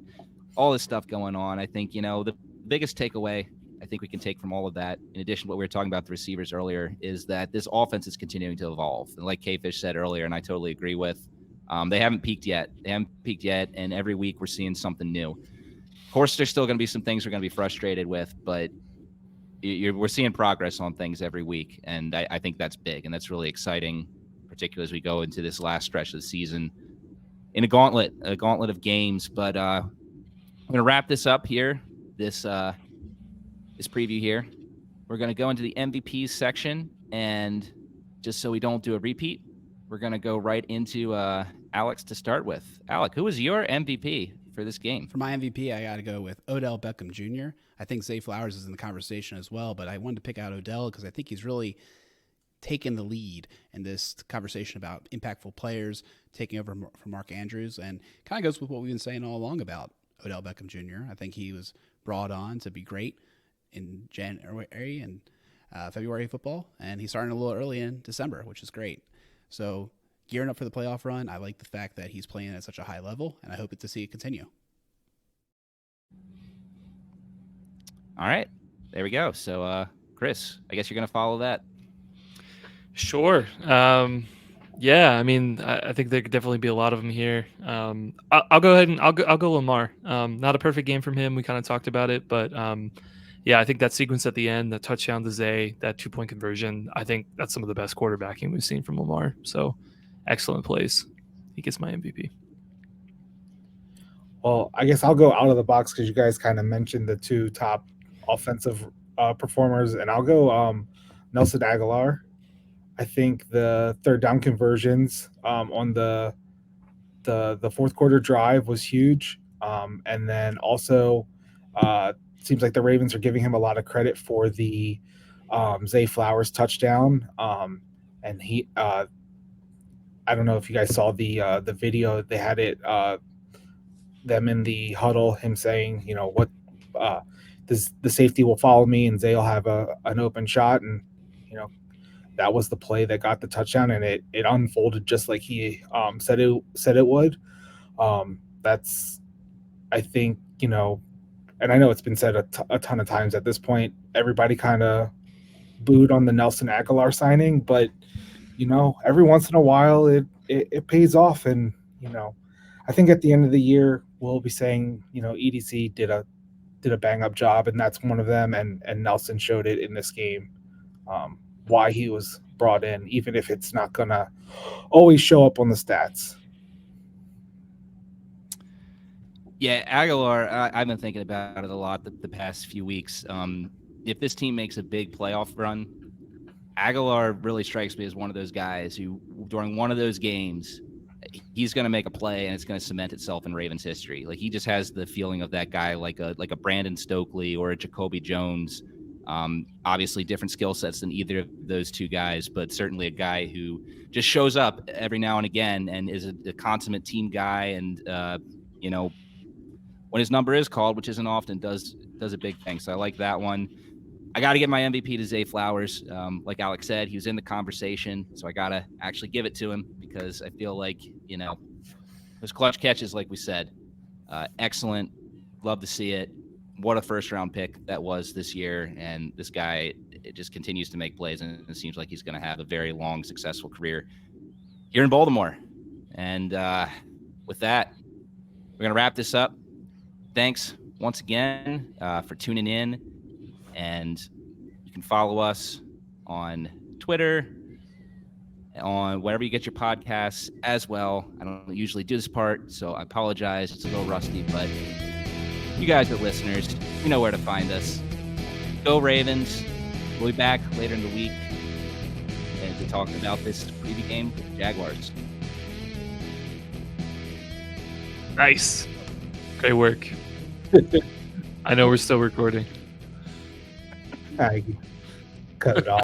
all this stuff going on. I think, the biggest takeaway I think we can take from all of that, in addition to what we were talking about the receivers earlier, is that this offense is continuing to evolve. And like K-Fish said earlier, and I totally agree with, they haven't peaked yet. And every week we're seeing something new. Of course, there's still going to be some things we're going to be frustrated with, but we're seeing progress on things every week, and I think that's big, and that's really exciting, particularly as we go into this last stretch of the season in a gauntlet of games. But I'm going to wrap this up here, this preview here. We're going to go into the MVP section, and just so we don't do a repeat, we're going to go right into Alex to start with. Alec, who was your MVP for this game? For my MVP, I got to go with Odell Beckham Jr. I think Zay Flowers is in the conversation as well, but I wanted to pick out Odell because I think he's really taken the lead in this conversation about impactful players taking over from Mark Andrews, and kind of goes with what we've been saying all along about Odell Beckham Jr. I think he was brought on to be great in January and February football, and he's starting a little early in December, which is great. So gearing up for the playoff run, I like the fact that he's playing at such a high level, and I hope to see it continue. All right, there we go. So, Chris, I guess you're going to follow that. Sure. Yeah, I mean, I think there could definitely be a lot of them here. I'll go ahead and I'll go Lamar. Not a perfect game from him. We kind of talked about it, but yeah, I think that sequence at the end, the touchdown to Zay, that 2-point conversion, I think that's some of the best quarterbacking we've seen from Lamar. So excellent plays. He gets my MVP. Well, I guess I'll go out of the box because you guys kind of mentioned the two top offensive performers, and I'll go Nelson Aguilar. I think the third down conversions on the the fourth quarter drive was huge. And then also, seems like the Ravens are giving him a lot of credit for the Zay Flowers touchdown. And he, I don't know if you guys saw the video. They had it them in the huddle. Him saying, what this the safety will follow me, and Zay will have an open shot, and that was the play that got the touchdown, and it unfolded just like he said it would. That's, I think, and I know it's been said a ton of times at this point, everybody kind of booed on the Nelson Aguilar signing, but every once in a while it pays off, and I think at the end of the year we'll be saying EDC did a bang up job, and that's one of them, and Nelson showed it in this game, why he was brought in, even if it's not gonna always show up on the stats. Yeah, Aguilar, I've been thinking about it a lot the past few weeks. If this team makes a big playoff run, Aguilar really strikes me as one of those guys who, during one of those games, he's going to make a play and it's going to cement itself in Ravens history. Like, he just has the feeling of that guy, like a Brandon Stokely or a Jacoby Jones. Obviously different skill sets than either of those two guys, but certainly a guy who just shows up every now and again and is a consummate team guy. And, when his number is called, which isn't often, does a big thing. So I like that one. I got to get my MVP to Zay Flowers. Like Alex said, he was in the conversation, so I got to actually give it to him because I feel like, those clutch catches, like we said, excellent. Love to see it. What a first-round pick that was this year, and this guy, it just continues to make plays, and it seems like he's going to have a very long, successful career here in Baltimore. And with that, we're going to wrap this up. Thanks once again for tuning in, and you can follow us on Twitter, on wherever you get your podcasts as well. I don't usually do this part, so I apologize. It's a little rusty, but you guys are listeners. You know where to find us. Go Ravens. We'll be back later in the week and to talk about this preview game with the Jaguars. Nice. Great work. I know we're still recording. I cut it off.